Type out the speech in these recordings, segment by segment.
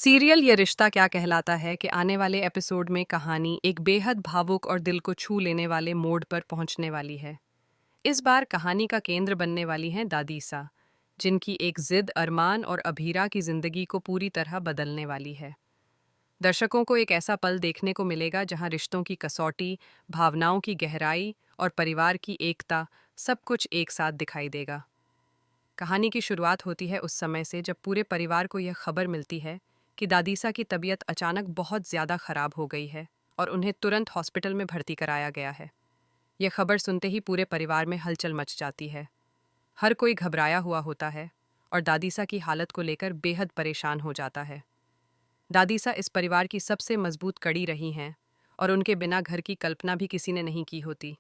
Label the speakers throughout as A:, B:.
A: Serial ये रिश्ता क्या कहलाता है कि आने वाले एपिसोड में कहानी एक बेहद भावुक और दिल को छू लेने वाले मोड़ पर पहुंचने वाली है। इस बार कहानी का केंद्र बनने वाली हैं दादीसा, जिनकी एक जिद अरमान और अभीरा की जिंदगी को पूरी तरह बदलने वाली है। दर्शकों को एक ऐसा पल देखने को मिलेगा जहां रिश्तों की कसौटी, भावनाओं की गहराई और परिवार की एकता सब कुछ एक साथ दिखाई देगा। कहानी की शुरुआत होती है उस समय से जब पूरे परिवार को यह खबर मिलती है कि दादीसा की तबीयत अचानक बहुत ज़्यादा ख़राब हो गई है और उन्हें तुरंत हॉस्पिटल में भर्ती कराया गया है। यह खबर सुनते ही पूरे परिवार में हलचल मच जाती है। हर कोई घबराया हुआ होता है और दादीसा की हालत को लेकर बेहद परेशान हो जाता है। दादीसा इस परिवार की सबसे मजबूत कड़ी रही हैं और उनके बिना घर की कल्पना भी किसी ने नहीं की होती।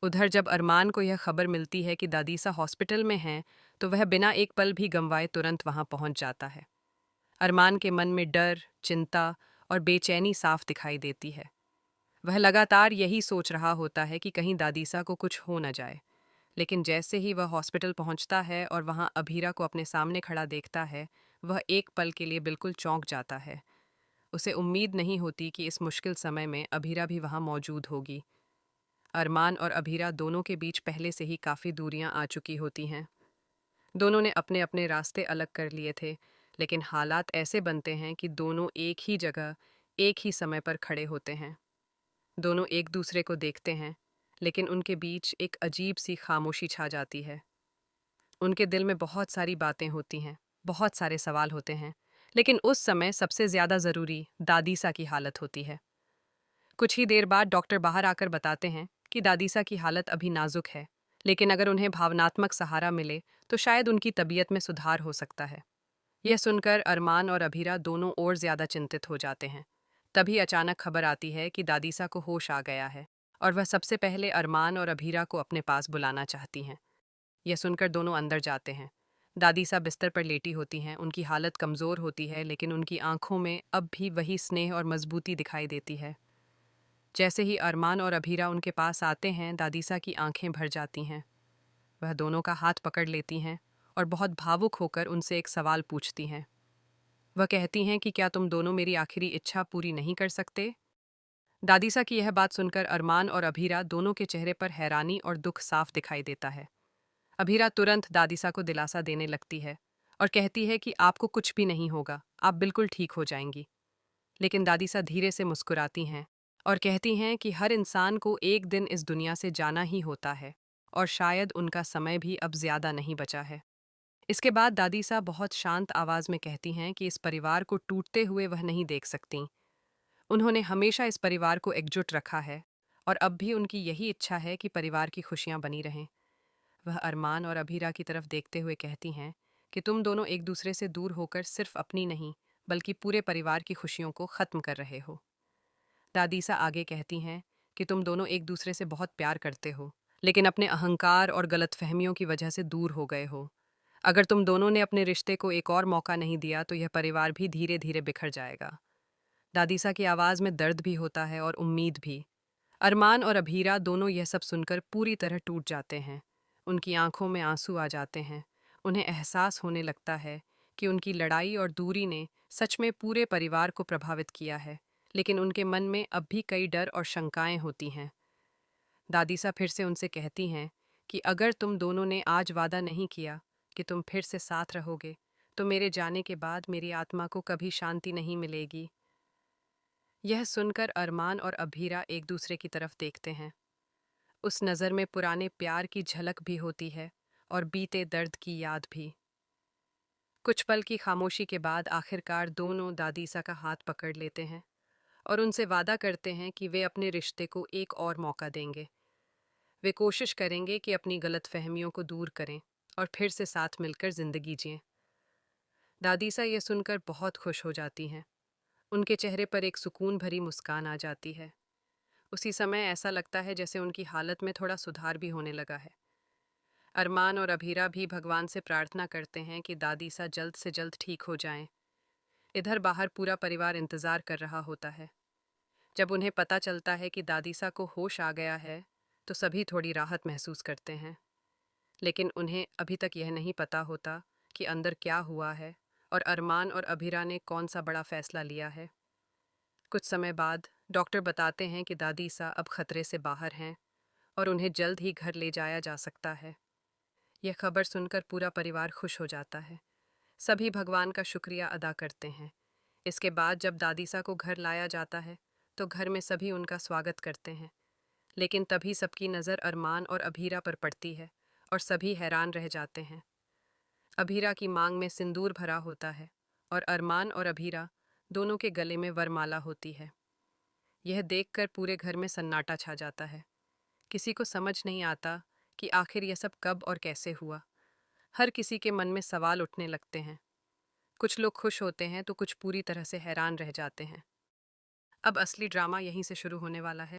A: उधर जब अरमान को यह खबर मिलती है कि दादीसा हॉस्पिटल में हैं, तो वह बिना एक पल भी गंवाए तुरंत वहां पहुंच जाता है। अरमान के मन में डर, चिंता और बेचैनी साफ दिखाई देती है। वह लगातार यही सोच रहा होता है कि कहीं दादीसा को कुछ हो न जाए। लेकिन जैसे ही वह हॉस्पिटल पहुंचता है और वहां अभीरा को अपने सामने खड़ा देखता है, वह एक पल के लिए बिल्कुल चौंक जाता है। उसे उम्मीद नहीं होती कि इस मुश्किल समय में अभीरा भी वहां मौजूद होगी। अरमान और अभीरा दोनों के बीच पहले से ही काफ़ी दूरियां आ चुकी होती हैं। दोनों ने अपने अपने रास्ते अलग कर लिए थे, लेकिन हालात ऐसे बनते हैं कि दोनों एक ही जगह, एक ही समय पर खड़े होते हैं। दोनों एक दूसरे को देखते हैं, लेकिन उनके बीच एक अजीब सी खामोशी छा जाती है। उनके दिल में बहुत सारी बातें होती हैं, बहुत सारे सवाल होते हैं, लेकिन उस समय सबसे ज़्यादा ज़रूरी दादीसा की हालत होती है। कुछ ही देर बाद डॉक्टर बाहर आकर बताते हैं कि दादीसा की हालत अभी नाजुक है, लेकिन अगर उन्हें भावनात्मक सहारा मिले तो शायद उनकी तबीयत में सुधार हो सकता है। यह सुनकर अरमान और अभीरा दोनों और ज्यादा चिंतित हो जाते हैं। तभी अचानक खबर आती है कि दादीसा को होश आ गया है और वह सबसे पहले अरमान और अभीरा को अपने पास बुलाना चाहती हैं। यह सुनकर दोनों अंदर जाते हैं। दादीसा बिस्तर पर लेटी होती हैं, उनकी हालत कमज़ोर होती है, लेकिन उनकी आंखों में अब भी वही स्नेह और मजबूती दिखाई देती है। जैसे ही अरमान और अभीरा उनके पास आते हैं, दादीसा की आंखें भर जाती हैं। वह दोनों का हाथ पकड़ लेती हैं और बहुत भावुक होकर उनसे एक सवाल पूछती हैं। वह कहती हैं कि क्या तुम दोनों मेरी आखिरी इच्छा पूरी नहीं कर सकते? दादीसा की यह बात सुनकर अरमान और अभीरा दोनों के चेहरे पर हैरानी और दुख साफ दिखाई देता है। अभीरा तुरंत दादीसा को दिलासा देने लगती है और कहती है कि आपको कुछ भी नहीं होगा, आप बिल्कुल ठीक हो जाएंगी। लेकिन दादीसा धीरे से मुस्कुराती हैं और कहती हैं कि हर इंसान को एक दिन इस दुनिया से जाना ही होता है और शायद उनका समय भी अब ज़्यादा नहीं बचा है। इसके बाद दादीसा बहुत शांत आवाज़ में कहती हैं कि इस परिवार को टूटते हुए वह नहीं देख सकती। उन्होंने हमेशा इस परिवार को एकजुट रखा है और अब भी उनकी यही इच्छा है कि परिवार की खुशियाँ बनी रहें। वह अरमान और अभीरा की तरफ देखते हुए कहती हैं कि तुम दोनों एक दूसरे से दूर होकर सिर्फ अपनी नहीं, बल्कि पूरे परिवार की खुशियों को ख़त्म कर रहे हो। दादीसा आगे कहती हैं कि तुम दोनों एक दूसरे से बहुत प्यार करते हो, लेकिन अपने अहंकार और गलतफहमियों की वजह से दूर हो गए हो। अगर तुम दोनों ने अपने रिश्ते को एक और मौका नहीं दिया तो यह परिवार भी धीरे धीरे बिखर जाएगा। दादीसा की आवाज़ में दर्द भी होता है और उम्मीद भी। अरमान और अभीरा दोनों यह सब सुनकर पूरी तरह टूट जाते हैं। उनकी आंखों में आंसू आ जाते हैं। उन्हें एहसास होने लगता है कि उनकी लड़ाई और दूरी ने सच में पूरे परिवार को प्रभावित किया है, लेकिन उनके मन में अब भी कई डर और शंकाएं होती हैं। दादीसा फिर से उनसे कहती हैं कि अगर तुम दोनों ने आज वादा नहीं किया कि तुम फिर से साथ रहोगे, तो मेरे जाने के बाद मेरी आत्मा को कभी शांति नहीं मिलेगी। यह सुनकर अरमान और अभीरा एक दूसरे की तरफ देखते हैं। उस नज़र में पुराने प्यार की झलक भी होती है और बीते दर्द की याद भी। कुछ पल की खामोशी के बाद आखिरकार दोनों दादीसा का हाथ पकड़ लेते हैं और उनसे वादा करते हैं कि वे अपने रिश्ते को एक और मौका देंगे। वे कोशिश करेंगे कि अपनी गलतफहमियों को दूर करें और फिर से साथ मिलकर जिंदगी जिएं। दादीसा ये सुनकर बहुत खुश हो जाती हैं। उनके चेहरे पर एक सुकून भरी मुस्कान आ जाती है। उसी समय ऐसा लगता है जैसे उनकी हालत में थोड़ा सुधार भी होने लगा है। अरमान और अभीरा भी भगवान से प्रार्थना करते हैं कि दादीसा जल्द से जल्द ठीक हो जाएं। इधर बाहर पूरा परिवार इंतजार कर रहा होता है। जब उन्हें पता चलता है कि दादीसा को होश आ गया है, तो सभी थोड़ी राहत महसूस करते हैं। लेकिन उन्हें अभी तक यह नहीं पता होता कि अंदर क्या हुआ है और अरमान और अभीरा ने कौन सा बड़ा फैसला लिया है। कुछ समय बाद डॉक्टर बताते हैं कि दादीसा अब खतरे से बाहर हैं और उन्हें जल्द ही घर ले जाया जा सकता है। यह खबर सुनकर पूरा परिवार खुश हो जाता है। सभी भगवान का शुक्रिया अदा करते हैं। इसके बाद जब दादीसा को घर लाया जाता है तो घर में सभी उनका स्वागत करते हैं। लेकिन तभी सबकी नज़र अरमान और अभीरा पर पड़ती है और सभी हैरान रह जाते हैं। अभीरा की मांग में सिंदूर भरा होता है और अरमान और अभीरा दोनों के गले में वरमाला होती है। यह देखकर पूरे घर में सन्नाटा छा जाता है। किसी को समझ नहीं आता कि आखिर यह सब कब और कैसे हुआ। हर किसी के मन में सवाल उठने लगते हैं। कुछ लोग खुश होते हैं तो कुछ पूरी तरह से हैरान रह जाते हैं। अब असली ड्रामा यहीं से शुरू होने वाला है।